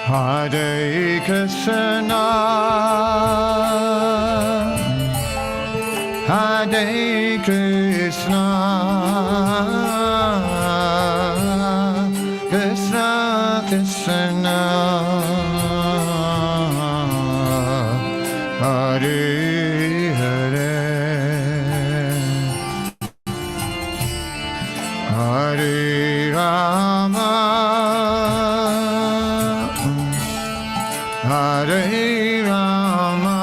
Hare Krishna, Hare Krishna, Krishna Krishna, Hare Hare, Hare Rama, Hare Rama,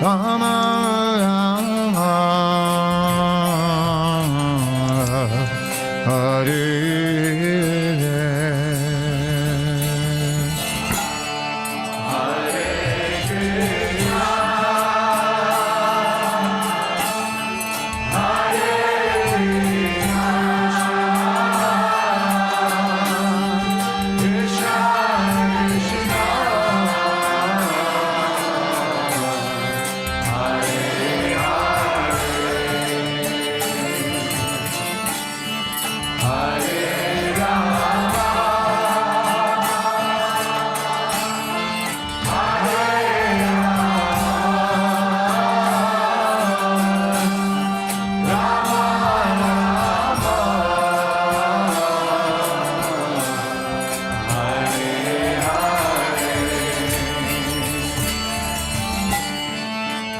Rama Rama, Hare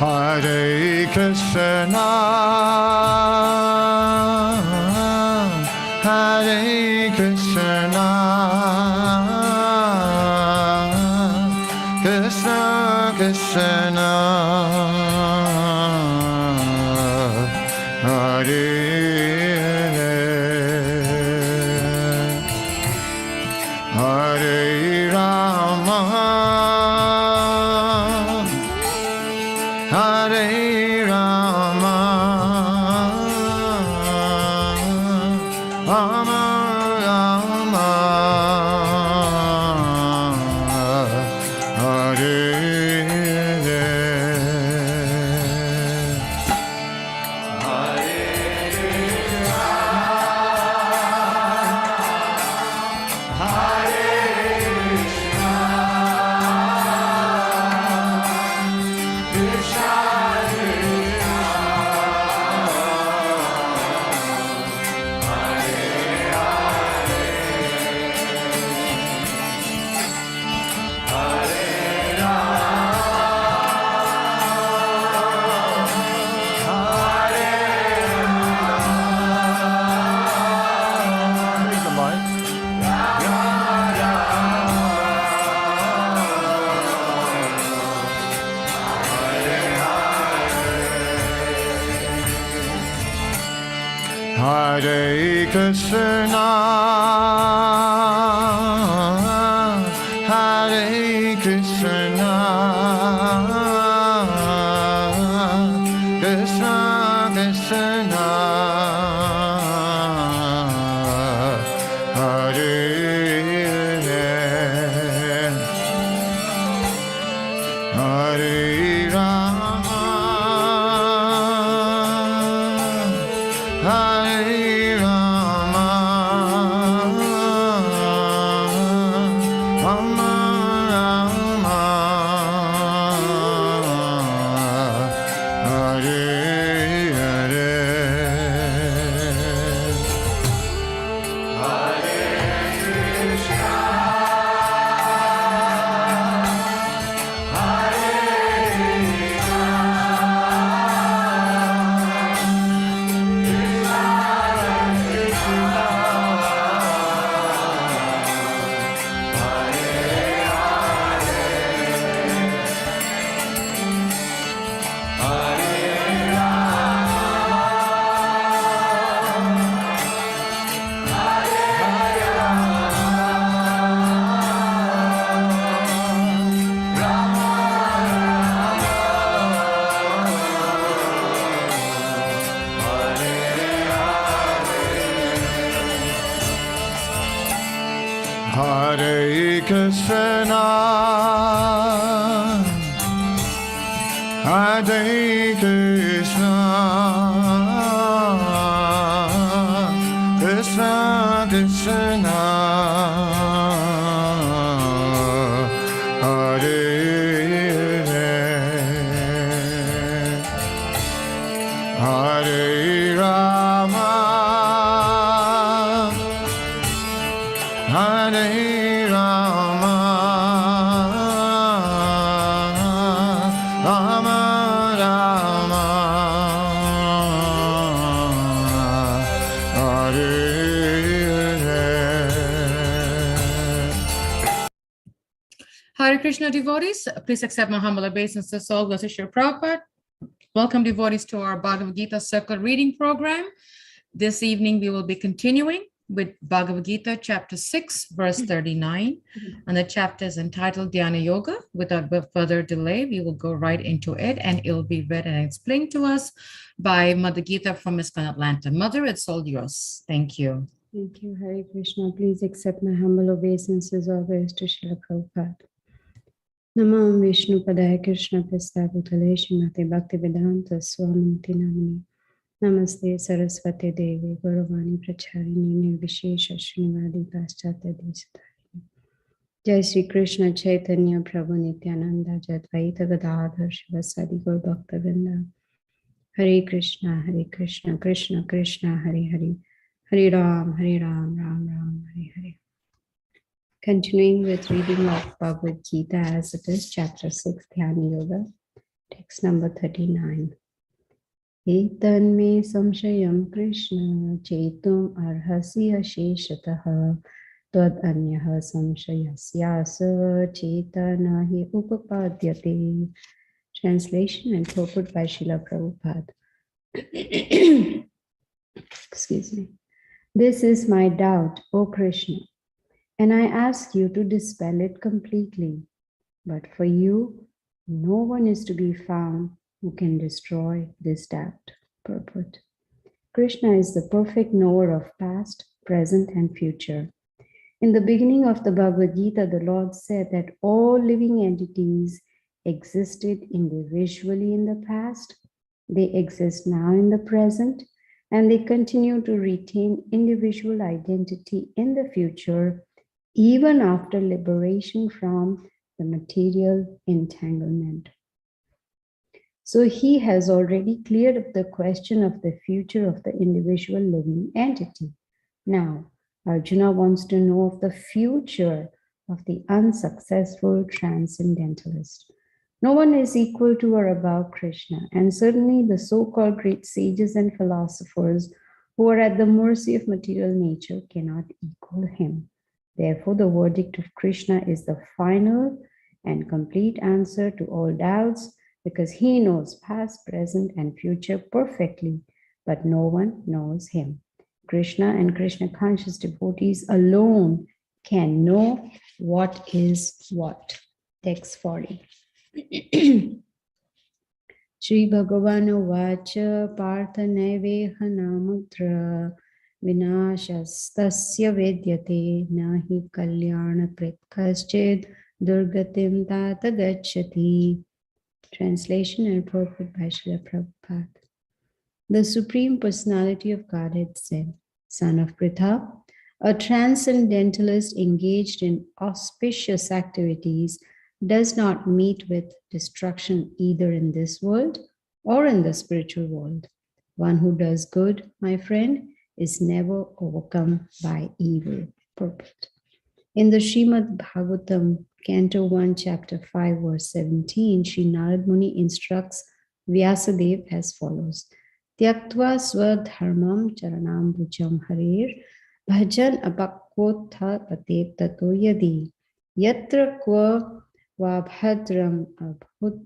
Hare Krishna, Hare Krishna, Krishna Krishna, Hare Hare, Hare Rama, Hare Rama, Rama Rama, Hare Hare, Hare Krishna, Hare Krishna, Krishna Krishna, Hare Hare, Hare Rama, Hare Rama, Rama Rama, Hare Hare, Hare Krishna, Hare Krishna, Hare Krishna, Krishna Krishna, Hare Rama, Rama Rama, Hare Hare Krishna devotees, please accept my humble obeisance to all blessed Srila Prabhupada. Welcome devotees to our Bhagavad Gita Circle reading program. This evening we will be continuing with Bhagavad Gita chapter 6 verse 39, and the chapter is entitled Dhyana Yoga. Without further delay, we will go right into it, and it will be read and explained to us by Mother Gita from ISKCON Atlanta. Mother, it's all yours. Thank you. Thank you, Hare Krishna. Please accept my humble obeisances always to Srila Prabhupada. Namam Vishnu Padaya Krishna Prasthaputale Srimate Bhaktivedanta Swamiti Namani. Namaste Saraswati Devi Gauravani Pracharini Nirvishesha Srinivadi Paschatya Desatarini. Jai Sri Krishna Chaitanya Prabhu Nityananda Jadvaita Gadadhar Shivasadi Gaur Bhakta-vrinda. Hare Krishna, Krishna Krishna, Hare Hare, Hare Ram, Ram Ram, Hare Hare. Continuing with reading of Bhagavad Gita as it is, chapter 6, Dhyana Yoga, text number 39. Etanme samshayam Krishna chetum arhasi asheshataha tad anyaha samshayasyasa chetanahi upapadyate. Translation and purport by Srila Prabhupada. Excuse me. This is my doubt, O Krishna, and I ask you to dispel it completely. But for you, no one is to be found who can destroy this doubt. Purport. Krishna is the perfect knower of past, present, and future. In the beginning of the Bhagavad Gita, the Lord said that all living entities existed individually in the past, they exist now in the present, and they continue to retain individual identity in the future, even after liberation from the material entanglement. So he has already cleared up the question of the future of the individual living entity. Now, Arjuna wants to know of the future of the unsuccessful transcendentalist. No one is equal to or above Krishna, and certainly the so-called great sages and philosophers who are at the mercy of material nature cannot equal him. Therefore, the verdict of Krishna is the final and complete answer to all doubts, because he knows past, present, and future perfectly, but no one knows him. Krishna and Krishna conscious devotees alone can know what is what. Text 40. Shri Bhagavan Vacha Partha Naiveha Namutra Vinashastasya Vedyate Nahi Kalyana Krit Kaschid Durgatim Tata Gachati. Translation and purport by Srila Prabhupada. The Supreme Personality of Godhead said, Son of Pritha, a transcendentalist engaged in auspicious activities does not meet with destruction either in this world or in the spiritual world. One who does good, my friend, is never overcome by evil. Purport. In the Srimad Bhagavatam, Canto 1, Chapter 5, verse 17, Sri Narad Muni instructs Vyasadeva as follows. Tyaktva swadharmam charanam bhujam harir bhajan apakvotha patet tato yadi yatra kva vabhadram abhut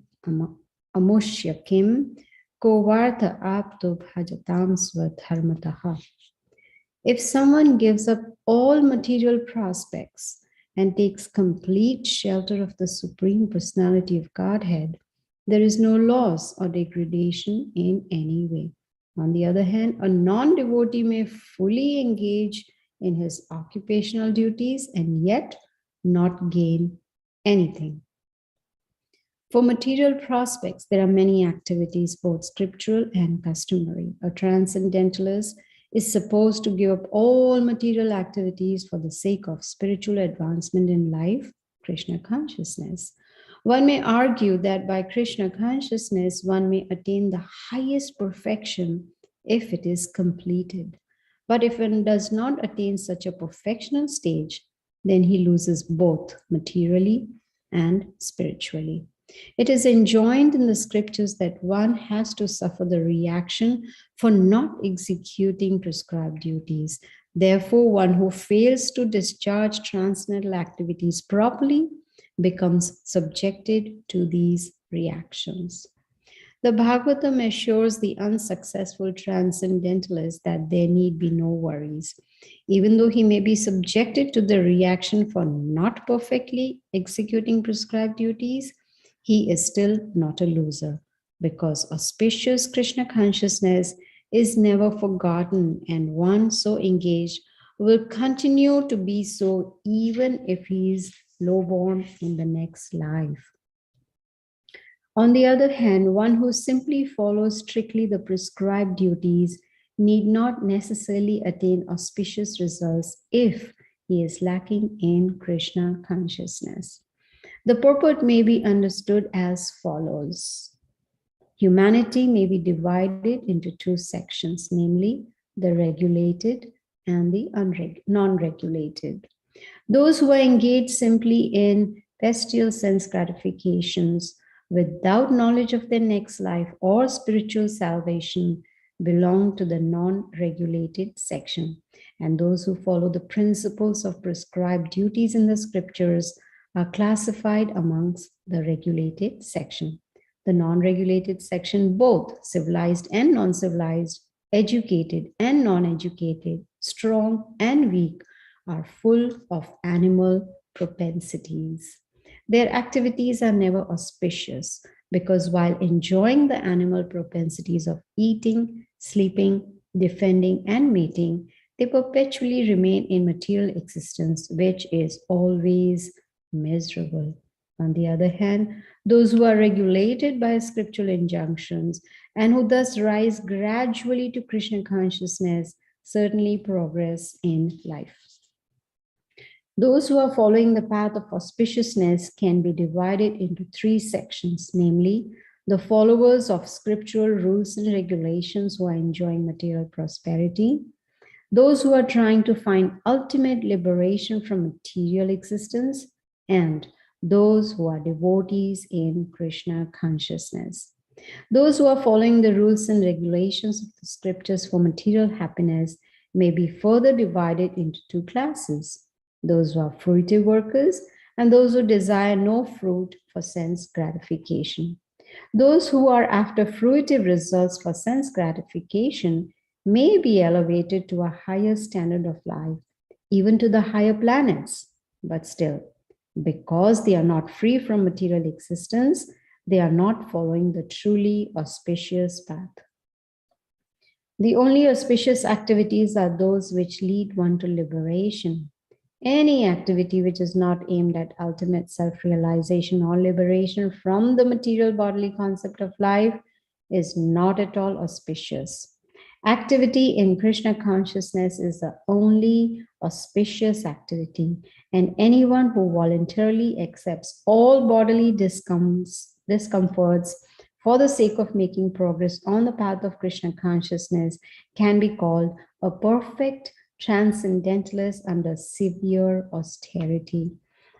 amushyakim kovartha apto bhajatam swadharmataha. If someone gives up all material prospects and takes complete shelter of the Supreme Personality of Godhead, there is no loss or degradation in any way. On the other hand, a non-devotee may fully engage in his occupational duties and yet not gain anything. For material prospects, there are many activities, both scriptural and customary. A transcendentalist is supposed to give up all material activities for the sake of spiritual advancement in life, Krishna consciousness. One may argue that by Krishna consciousness, one may attain the highest perfection if it is completed. But if one does not attain such a perfectional stage, then he loses both materially and spiritually. It is enjoined in the scriptures that one has to suffer the reaction for not executing prescribed duties. Therefore, one who fails to discharge transcendental activities properly becomes subjected to these reactions. The Bhagavatam assures the unsuccessful transcendentalist that there need be no worries. Even though he may be subjected to the reaction for not perfectly executing prescribed duties, he is still not a loser, because auspicious Krishna consciousness is never forgotten, and one so engaged will continue to be so even if he is lowborn in the next life. On the other hand, one who simply follows strictly the prescribed duties need not necessarily attain auspicious results if he is lacking in Krishna consciousness. The purport may be understood as follows. Humanity may be divided into two sections, namely the regulated and the non-regulated. Those who are engaged simply in bestial sense gratifications without knowledge of their next life or spiritual salvation belong to the non-regulated section. And those who follow the principles of prescribed duties in the scriptures are classified amongst the regulated section. The non-regulated section, both civilized and non-civilized, educated and non-educated, strong and weak, are full of animal propensities. Their activities are never auspicious because while enjoying the animal propensities of eating, sleeping, defending, and mating, they perpetually remain in material existence, which is always miserable. On the other hand, those who are regulated by scriptural injunctions and who thus rise gradually to Krishna consciousness certainly progress in life. Those who are following the path of auspiciousness can be divided into three sections, namely the followers of scriptural rules and regulations who are enjoying material prosperity, those who are trying to find ultimate liberation from material existence, and those who are devotees in Krishna consciousness. Those who are following the rules and regulations of the scriptures for material happiness may be further divided into two classes. Those who are fruitive workers and those who desire no fruit for sense gratification. Those who are after fruitive results for sense gratification may be elevated to a higher standard of life, even to the higher planets, but still, because they are not free from material existence, they are not following the truly auspicious path. The only auspicious activities are those which lead one to liberation. Any activity which is not aimed at ultimate self-realization or liberation from the material bodily concept of life is not at all auspicious. Activity in Krishna consciousness is the only auspicious activity, and anyone who voluntarily accepts all bodily discomforts for the sake of making progress on the path of Krishna consciousness can be called a perfect transcendentalist under severe austerity.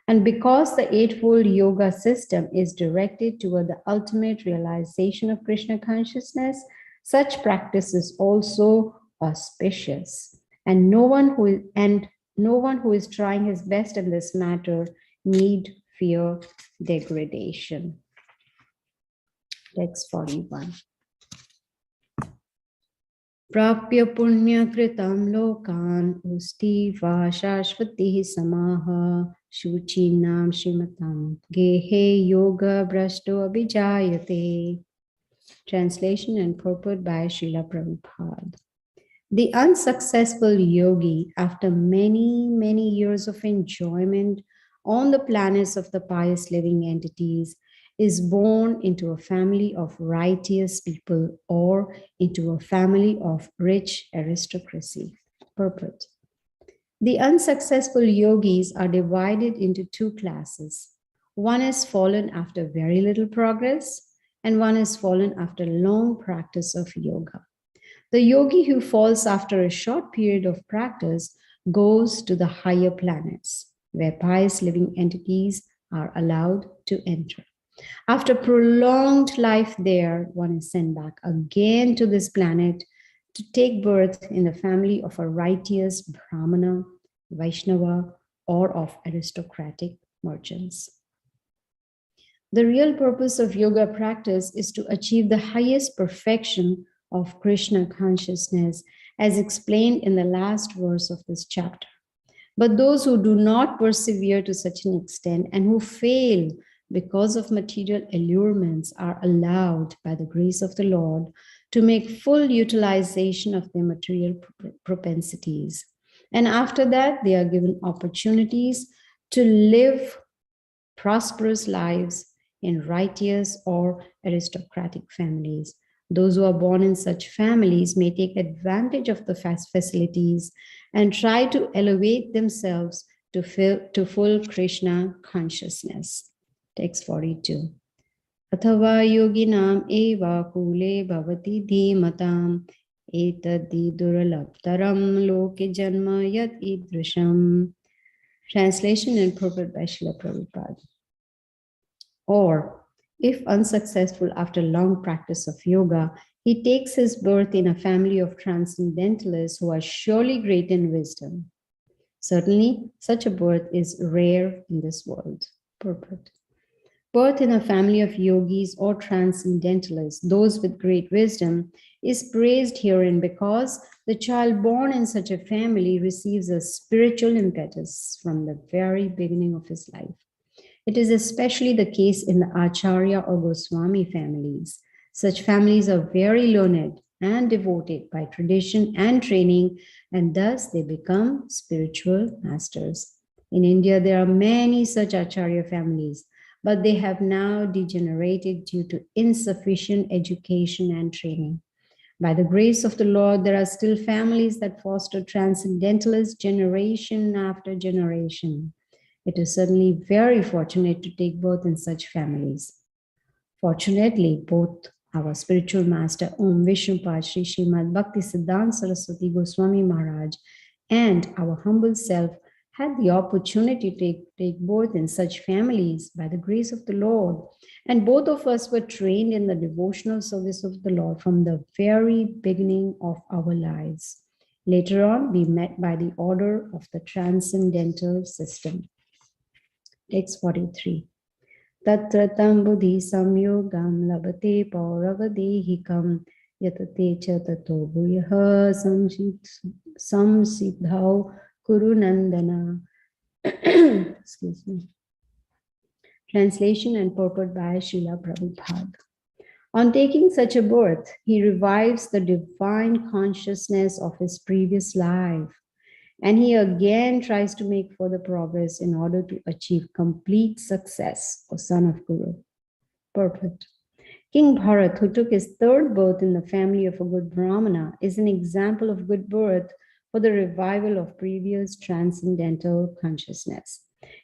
And because the Eightfold Yoga system is directed toward the ultimate realization of Krishna consciousness, such practice is also auspicious. And no one who is trying his best in this matter need fear degradation. Text 41. Prapya punya kritam lokan usti va shashvati samaha shuchinam shrimatam gehe yoga brashto abhijayate. Translation and purport by Srila Prabhupada. The unsuccessful yogi, after many, many years of enjoyment on the planets of the pious living entities, is born into a family of righteous people or into a family of rich aristocracy. Purport. The unsuccessful yogis are divided into two classes. One is fallen after very little progress, and one is fallen after long practice of yoga. The yogi who falls after a short period of practice goes to the higher planets. where pious living entities are allowed to enter. After prolonged life there, one is sent back again to this planet to take birth in the family of a righteous Brahmana, Vaishnava, or of aristocratic merchants. The real purpose of yoga practice is to achieve the highest perfection of Krishna consciousness, as explained in the last verse of this chapter. But those who do not persevere to such an extent and who fail because of material allurements are allowed by the grace of the Lord to make full utilization of their material propensities. And after that, they are given opportunities to live prosperous lives in righteous or aristocratic families. Those who are born in such families may take advantage of the facilities and try to elevate themselves to full Krishna consciousness. Text 42. Athava yoginam eva kule bhavati dhimatam etadi duralabtaram loke janma yat idrisham. Translation and purport by Srila Prabhupada. Or, if unsuccessful after long practice of yoga, he takes his birth in a family of transcendentalists who are surely great in wisdom. Certainly, such a birth is rare in this world. Purport. Birth in a family of yogis or transcendentalists, those with great wisdom, is praised herein because the child born in such a family receives a spiritual impetus from the very beginning of his life. It is especially the case in the Acharya or Goswami families. Such families are very learned and devoted by tradition and training, and thus they become spiritual masters. In India, there are many such Acharya families, but they have now degenerated due to insufficient education and training. By the grace of the Lord, there are still families that foster transcendentalists generation after generation. It is certainly very fortunate to take birth in such families. Fortunately, both our spiritual master Om Vishnupad Sri Srimad Bhakti Siddhanta Saraswati Goswami Maharaj and our humble self had the opportunity to take birth in such families by the grace of the Lord. And both of us were trained in the devotional service of the Lord from the very beginning of our lives. Later on, we met by the order of the transcendental system. Text 43. Tatratam buddhi samyogam labate pauravadehikam yatate cha tato bhuyaha samsiddhau kurunandana. Excuse me. Translation and purport by Srila Prabhupada. On taking such a birth, he revives the divine consciousness of his previous life. And he again tries to make further progress in order to achieve complete success, O son of Guru. Purport. King Bharat, who took his third birth in the family of a good Brahmana, is an example of good birth for the revival of previous transcendental consciousness.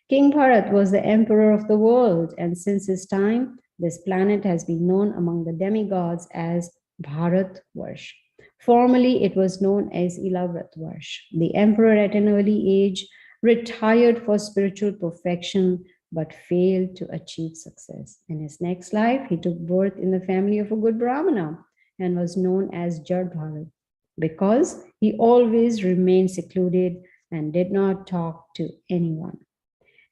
King Bharat was the emperor of the world, and since his time, this planet has been known among the demigods as Bharatvarsh. Formerly, it was known as Ilavratvarsh. The emperor at an early age retired for spiritual perfection but failed to achieve success. In his next life, he took birth in the family of a good Brahmana and was known as Jad Bharat because he always remained secluded and did not talk to anyone.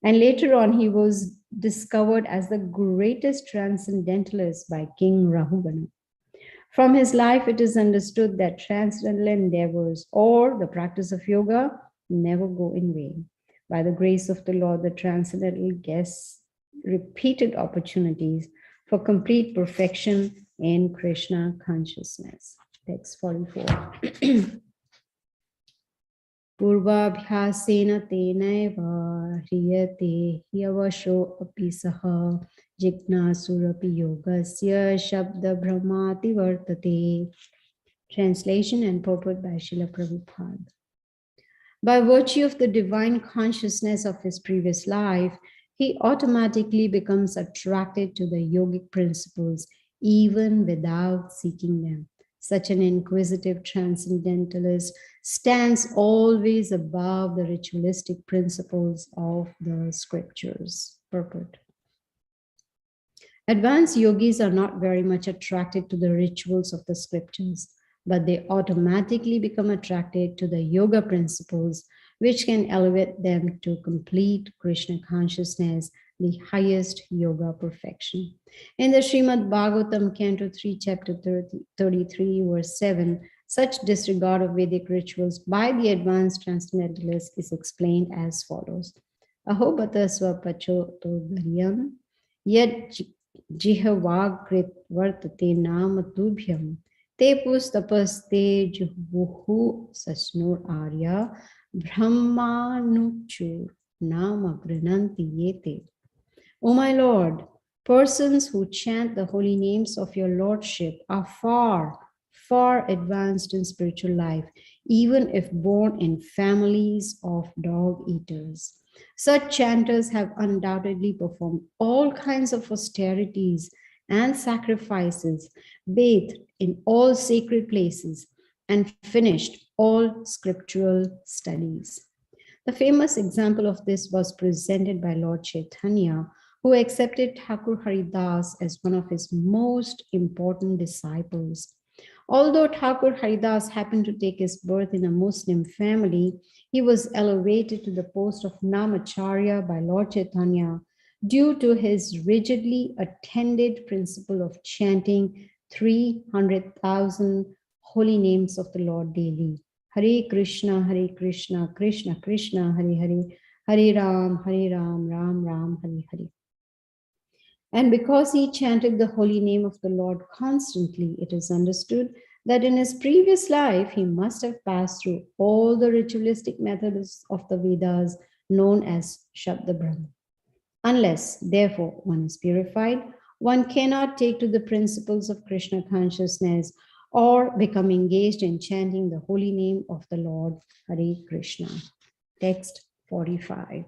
And later on, he was discovered as the greatest transcendentalist by King Rahugana. From his life, it is understood that transcendental endeavors or the practice of yoga never go in vain. By the grace of the Lord, the transcendental gets repeated opportunities for complete perfection in Krishna consciousness. Text 44. Purvabhyasena tenaiva hriyate hyavasho api saha jignasurapi yogasya shabda brahmati vartate. Translation and purport by Srila Prabhupada. By virtue of the divine consciousness of his previous life, he automatically becomes attracted to the yogic principles even without seeking them. Such an inquisitive transcendentalist stands always above the ritualistic principles of the scriptures. Purport. Advanced yogis are not very much attracted to the rituals of the scriptures, but they automatically become attracted to the yoga principles, which can elevate them to complete Krishna consciousness, the highest yoga perfection. In the Srimad Bhagavatam, Canto 3, Chapter 33, verse 7, such disregard of Vedic rituals by the advanced transcendentalists is explained as follows. Aho bata swapacho to dharyam yad jihvagrit vartate nama tubhyam te pustapaste juhuhu sasnur arya brahmanuchur nama grananti yete. O my Lord, persons who chant the holy names of your Lordship are far, far advanced in spiritual life, even if born in families of dog eaters. Such chanters have undoubtedly performed all kinds of austerities and sacrifices, bathed in all sacred places, and finished all scriptural studies. The famous example of this was presented by Lord Chaitanya, who accepted Thakur Haridas as one of his most important disciples. Although Thakur Haridas happened to take his birth in a Muslim family, he was elevated to the post of Namacharya by Lord Chaitanya due to his rigidly attended principle of chanting 300,000 holy names of the Lord daily. Hare Krishna, Krishna Krishna, Hare Hare, Hare Ram, Ram Ram, Hare Hare. And because he chanted the holy name of the Lord constantly, it is understood that in his previous life, he must have passed through all the ritualistic methods of the Vedas known as Shabda Brahma. Unless, therefore, one is purified, one cannot take to the principles of Krishna consciousness or become engaged in chanting the holy name of the Lord, Hare Krishna. Text 45.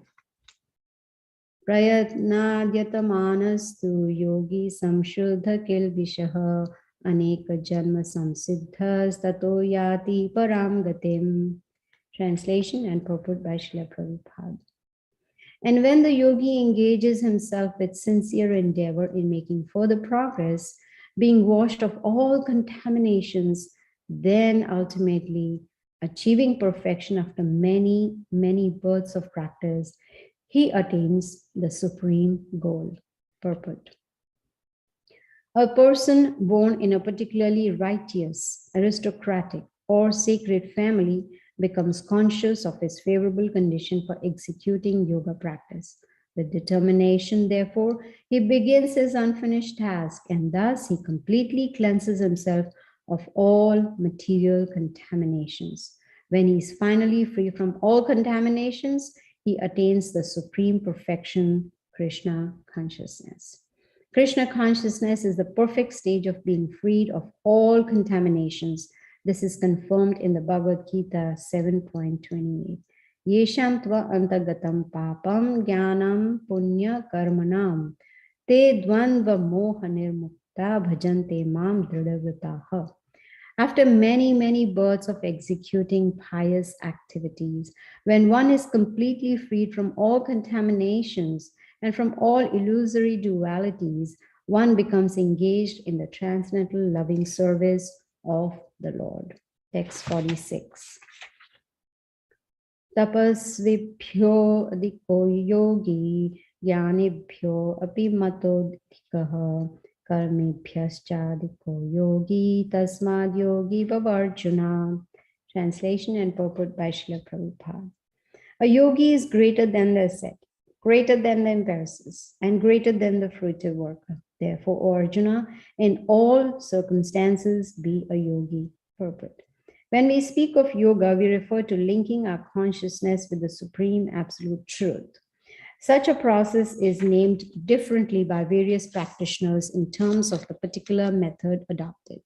Prayatnadyatamaanastu yogi samshuddha kilvishaha aneka janma samsiddhas tato yati param gatim. Translation and purport by Srila Prabhupada. And when the yogi engages himself with sincere endeavor in making further progress, being washed of all contaminations, then ultimately achieving perfection after many, many births of practice, he attains the supreme goal. Purport. A person born in a particularly righteous, aristocratic, or sacred family becomes conscious of his favorable condition for executing yoga practice. With determination, therefore, he begins his unfinished task, and thus he completely cleanses himself of all material contaminations. When he is finally free from all contaminations, he attains the supreme perfection, Krishna consciousness. Krishna consciousness is the perfect stage of being freed of all contaminations. This is confirmed in the Bhagavad Gita 7.28. Yesham tva antagatam papam jnanam punya karmanam te dvandva moha nirmukta bhajante mam dridavataha. After many, many births of executing pious activities, when one is completely freed from all contaminations and from all illusory dualities, one becomes engaged in the transcendental loving service of the Lord. Text 46. Tapasvibhyo adhiko yogi jnanibhyo api matodhikaha karmibhyaschadhiko yogi tasmad yogi bhavarjuna. Translation and purport by Srila Prabhupada. A yogi is greater than the ascetic, greater than the empiricist, and greater than the fruitive worker. Therefore, O Arjuna, in all circumstances, be a yogi. Purport. When we speak of yoga, we refer to linking our consciousness with the supreme absolute truth. Such a process is named differently by various practitioners in terms of the particular method adopted.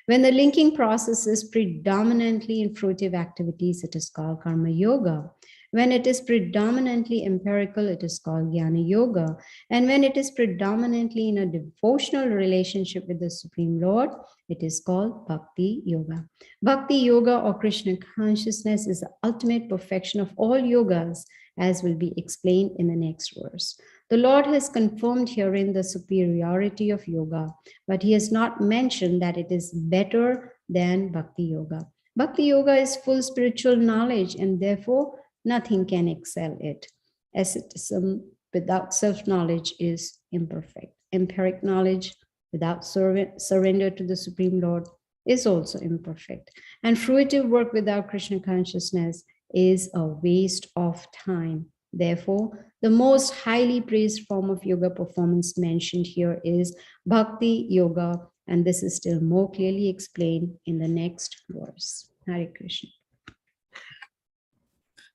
When the linking process is predominantly in fruitive activities, it is called karma yoga. When it is predominantly empirical, it is called jnana yoga. And when it is predominantly in a devotional relationship with the Supreme Lord, it is called bhakti yoga. Bhakti yoga or Krishna consciousness is the ultimate perfection of all yogas, as will be explained in the next verse. The Lord has confirmed herein the superiority of yoga, but he has not mentioned that it is better than bhakti yoga. Bhakti yoga is full spiritual knowledge, and therefore nothing can excel it. Asceticism without self-knowledge is imperfect. Empiric knowledge without surrender to the Supreme Lord is also imperfect. And fruitive work without Krishna consciousness is a waste of time. Therefore, the most highly praised form of yoga performance mentioned here is Bhakti Yoga, and this is still more clearly explained in the next verse. Hare Krishna.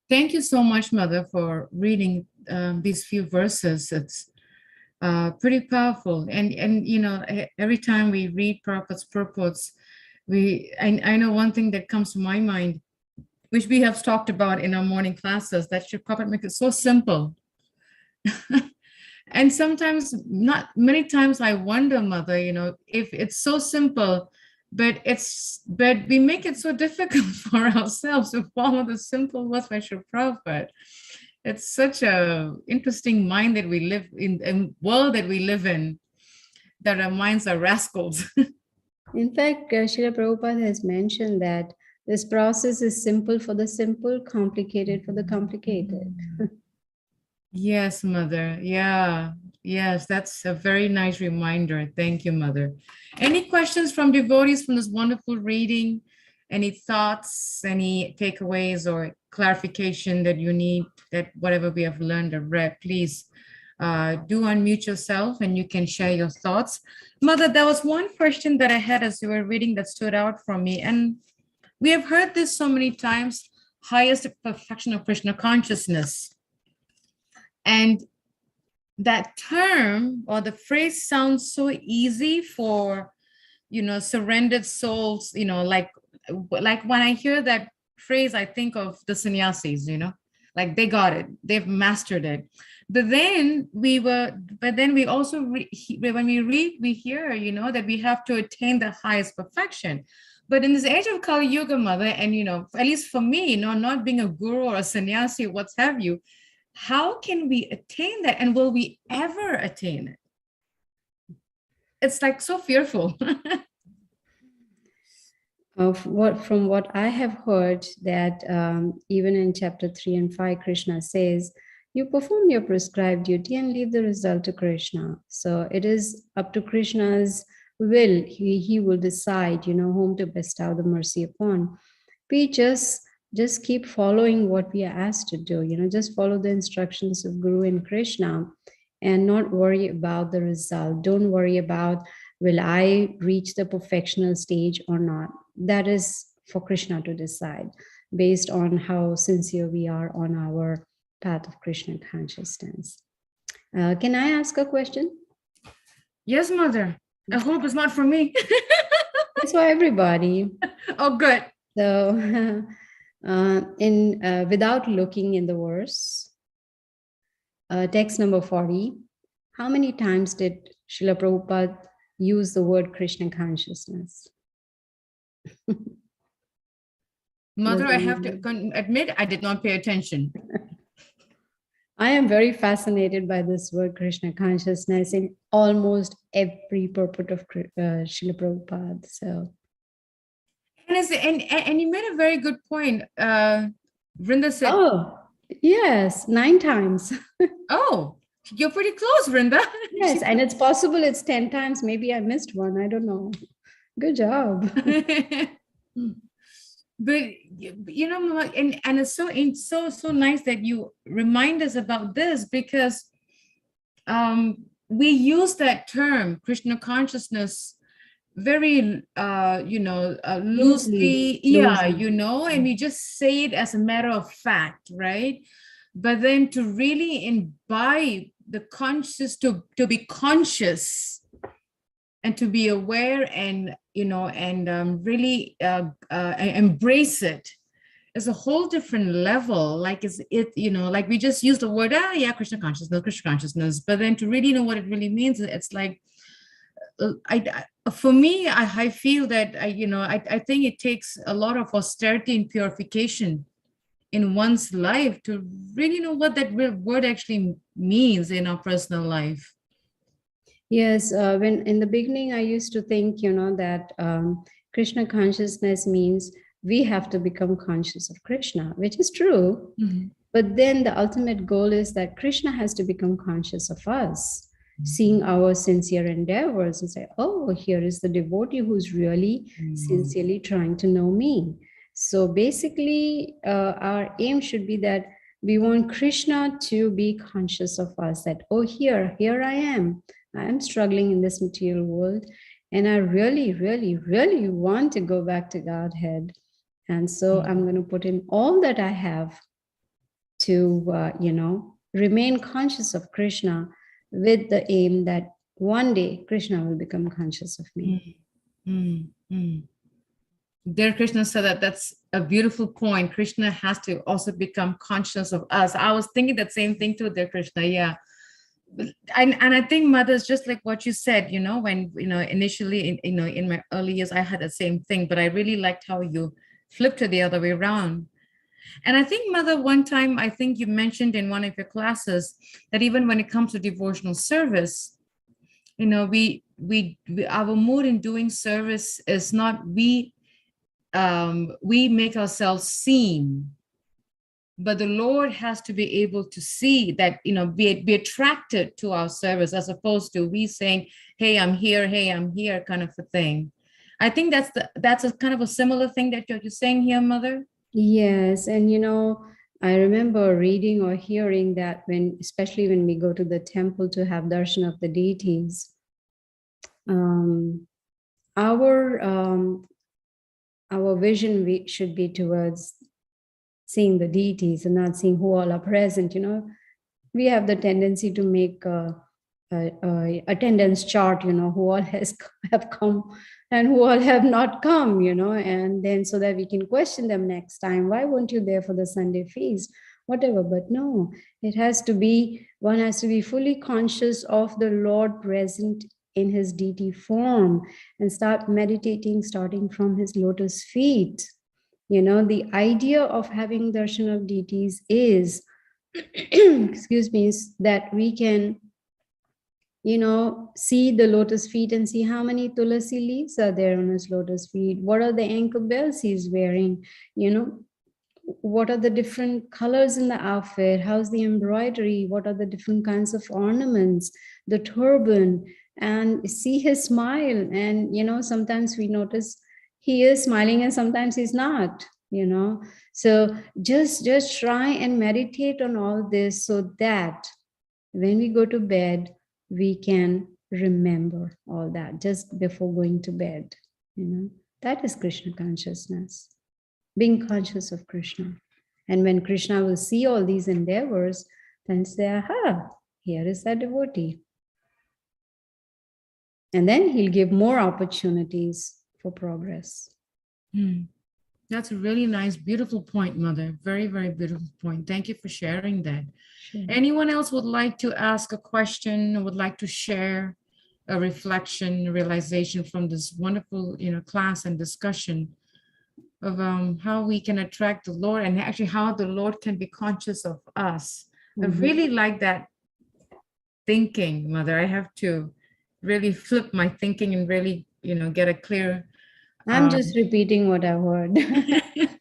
Thank you so much, Mother, for reading these few verses. It's pretty powerful. And you know, every time we read Prabhupada's purports, I know one thing that comes to my mind, which we have talked about in our morning classes, that Sri Prabhupada make it so simple. And sometimes, not many times, I wonder, Mother, you know, if it's so simple, but we make it so difficult for ourselves to follow the simple words by Sri Prabhupada. It's such a interesting mind that we live in, and world that we live in, that our minds are rascals. In fact, Srila Prabhupada has mentioned that this process is simple for the simple, complicated for the complicated. Yes, Mother. Yeah. Yes, that's a very nice reminder. Thank you, Mother. Any questions from devotees from this wonderful reading? Any thoughts, any takeaways or clarification that you need, that whatever we have learned or read, please do unmute yourself and you can share your thoughts. Mother, there was one question that I had as you were reading that stood out for me. And we have heard this so many times, highest perfection of Krishna consciousness. And that term or the phrase sounds so easy for, you know, surrendered souls, you know, like when I hear that phrase, I think of the sannyasis, you know, like they got it, they've mastered it. But then we also, when we read, we hear, you know, that we have to attain the highest perfection. But in this age of Kali Yuga, Mother, and, you know, at least for me, you know, not being a guru or a sannyasi, what's have you, how can we attain that? And will we ever attain it? It's like so fearful. From what I have heard, that even in chapter 3 and 5, Krishna says, you perform your prescribed duty and leave the result to Krishna. So it is up to Krishna's will. He will decide, you know, whom to bestow the mercy upon. We just keep following what we are asked to do, you know, just follow the instructions of Guru and Krishna and not worry about the result. Don't worry about, will I reach the perfectional stage or not? That is for Krishna to decide based on how sincere we are on our path of Krishna consciousness. Can I ask a question? Yes, Mother. I hope it's not for me. It's for everybody. Oh, good. So without looking in the verse, text number 40, how many times did Srila Prabhupada use the word Krishna consciousness? Mother, I have to admit, I did not pay attention. I am very fascinated by this word Krishna consciousness in almost every purport of Srila Prabhupada. So, and you made a very good point. Vrinda said, oh, yes, 9 times. Oh, you're pretty close, Vrinda. Yes, and it's possible it's 10 times. Maybe I missed one. I don't know. Good job. But you know, Mama, and it's so nice that you remind us about this, because we use that term Krishna consciousness very you know, loosely, yeah, you know, and we just say it as a matter of fact, right? But then to really imbibe the conscious, to be conscious and to be aware and, and really embrace it is a whole different level. Like like we just use the word, yeah, Krishna consciousness, but then to really know what it really means, it's like, for me, I feel that I think it takes a lot of austerity and purification in one's life to really know what that word actually means in our personal life. Yes, when in the beginning I used to think, that Krishna consciousness means we have to become conscious of Krishna, which is true. Mm-hmm. But then the ultimate goal is that Krishna has to become conscious of us, seeing our sincere endeavors and say, oh, here is the devotee who's really sincerely trying to know me. So basically, our aim should be that we want Krishna to be conscious of us, that, oh, here I am. I'm struggling in this material world, and I really, really, really want to go back to Godhead. And so I'm going to put in all that I have to, remain conscious of Krishna, with the aim that one day Krishna will become conscious of me. Dear Krishna said that's a beautiful point. Krishna has to also become conscious of us. I was thinking that same thing too, dear Krishna. Yeah. And I think, Mother, it's just like what you said, when, initially in my early years, I had the same thing, but I really liked how you flipped it the other way around. And I think, Mother, one time, I think you mentioned in one of your classes that even when it comes to devotional service, we our mood in doing service is not we make ourselves seen, but the Lord has to be able to see that, be attracted to our service, as opposed to we saying, hey, I'm here kind of a thing. I think that's a kind of a similar thing that you're saying here, Mother. Yes. And, I remember reading or hearing that especially when we go to the temple to have darshan of the deities, our vision should be towards seeing the deities and not seeing who all are present. We have the tendency to make a attendance chart, who all have come and who all have not come, and then so that we can question them next time. Why weren't you there for the Sunday feast? Whatever. But no, one has to be fully conscious of the Lord present in his deity form and start meditating starting from his lotus feet. The idea of having darshan of deities is excuse me, is that we can see the lotus feet and see how many tulasi leaves are there on his lotus feet. What are the ankle bells he's wearing? What are the different colors in the outfit? How's the embroidery? What are the different kinds of ornaments? The turban, and see his smile. And, sometimes we notice he is smiling and sometimes he's not, So just try and meditate on all this so that when we go to bed, we can remember all that just before going to bed. That is Krishna consciousness, being conscious of Krishna. And when Krishna will see all these endeavors, then say, aha, here is that devotee. And then he'll give more opportunities for progress. That's a really nice, beautiful point, Mother. Very, very beautiful point. Thank you for sharing that. Sure. Anyone else would like to ask a question, would like to share a reflection, realization from this wonderful, class and discussion of how we can attract the Lord, and actually how the Lord can be conscious of us. I really like that thinking, Mother. I have to really flip my thinking and really, get a clear. I'm just repeating what I've heard.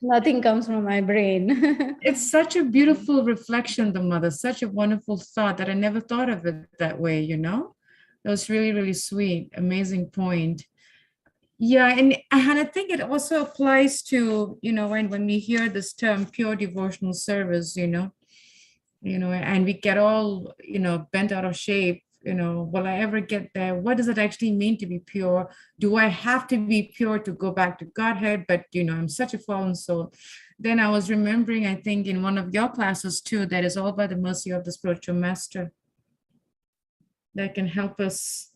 Nothing comes from my brain. It's such a beautiful reflection, the Mother, such a wonderful thought that I never thought of it that way, It was really, really sweet, amazing point. Yeah, and I think it also applies to, when we hear this term pure devotional service, and we get all, bent out of shape. Will I ever get there? What does it actually mean to be pure? Do I have to be pure to go back to Godhead? But, I'm such a fallen soul. Then I was remembering, I think in one of your classes too, that is all by the mercy of the spiritual master that can help us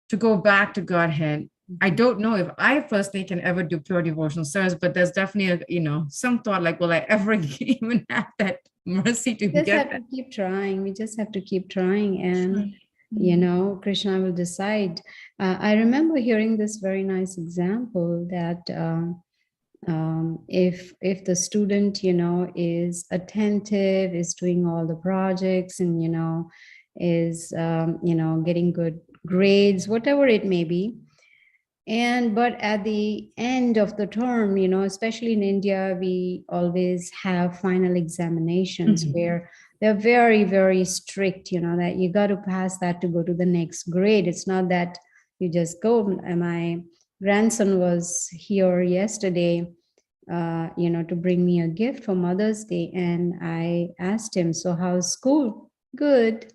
to go back to Godhead. I don't know if I personally can ever do pure devotional service, but there's definitely some thought like, will I ever even have that mercy to We just get have that? to keep trying. We just have to keep trying, and Right. Krishna will decide. I remember hearing this very nice example that if the student is attentive, is doing all the projects, and is getting good grades, whatever it may be, but at the end of the term, especially in India, we always have final examinations Mhm. where they're very, very strict, that you got to pass that to go to the next grade. It's not that you just go. My grandson was here yesterday, to bring me a gift for Mother's Day. And I asked him, so how's school? Good.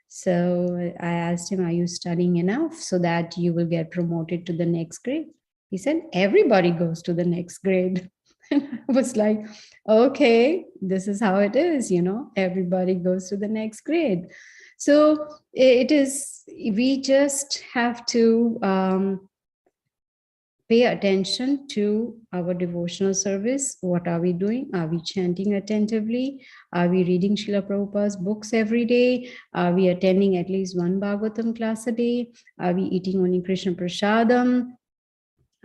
So I asked him, are you studying enough so that you will get promoted to the next grade? He said, everybody goes to the next grade. And I was like, okay, this is how it is, everybody goes to the next grade. So it is, we just have to pay attention to our devotional service. What are we doing? Are we chanting attentively? Are we reading Srila Prabhupada's books every day? Are we attending at least one Bhagavatam class a day? Are we eating only Krishna Prasadam?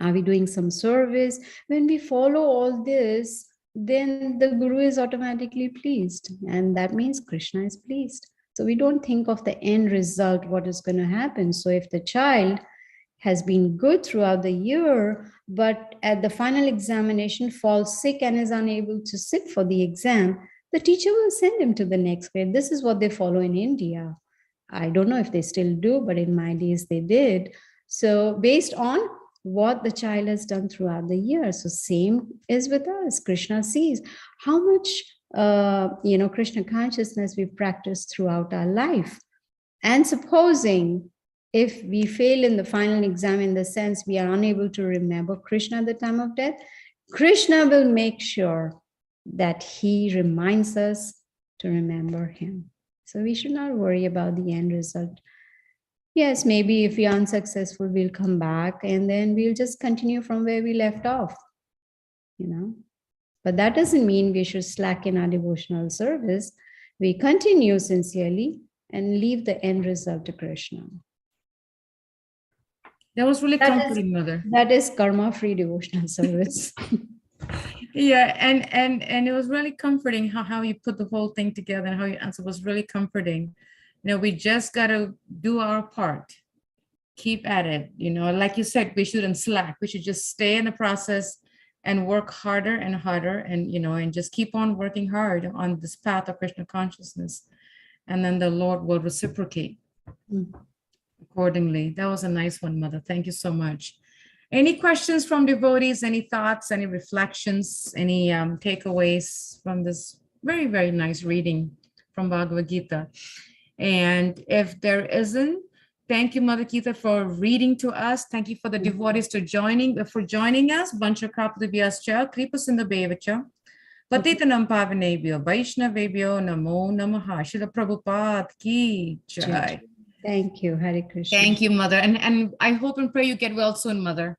Are we doing some service? When we follow all this, then the Guru is automatically pleased. And that means Krishna is pleased. So we don't think of the end result, what is going to happen. So if the child has been good throughout the year, but at the final examination falls sick and is unable to sit for the exam, the teacher will send him to the next grade. This is what they follow in India. I don't know if they still do, but in my days they did. So based on what the child has done throughout the year. So same is with us. Krishna sees how much Krishna consciousness we've practiced throughout our life. And supposing if we fail in the final exam, in the sense we are unable to remember Krishna at the time of death, Krishna will make sure that he reminds us to remember him. So we should not worry about the end result. Yes, maybe if we are unsuccessful, we'll come back and then we'll just continue from where we left off, But that doesn't mean we should slack in our devotional service. We continue sincerely and leave the end result to Krishna. That was really comforting, Mother. That is karma-free devotional service. Yeah, and it was really comforting how you put the whole thing together, and how your answer was really comforting. We just got to do our part. Keep at it. Like you said, we shouldn't slack. We should just stay in the process and work harder and harder, and just keep on working hard on this path of Krishna consciousness. And then the Lord will reciprocate accordingly. That was a nice one, Mother. Thank you so much. Any questions from devotees? Any thoughts, any reflections, any takeaways from this very, very nice reading from Bhagavad Gita? And if there isn't, thank you, Mother Gita, for reading to us. Thank you for the devotees for joining us. Vancha Krapadabhyascha, Kripasindabevacha, Patitanam Pavanebhyo, Vaishnavebhyo, Namo Namaha, Srila Prabhupada Ki Jai. Thank you, Hare Krishna. Thank you, Mother. And I hope and pray you get well soon, Mother.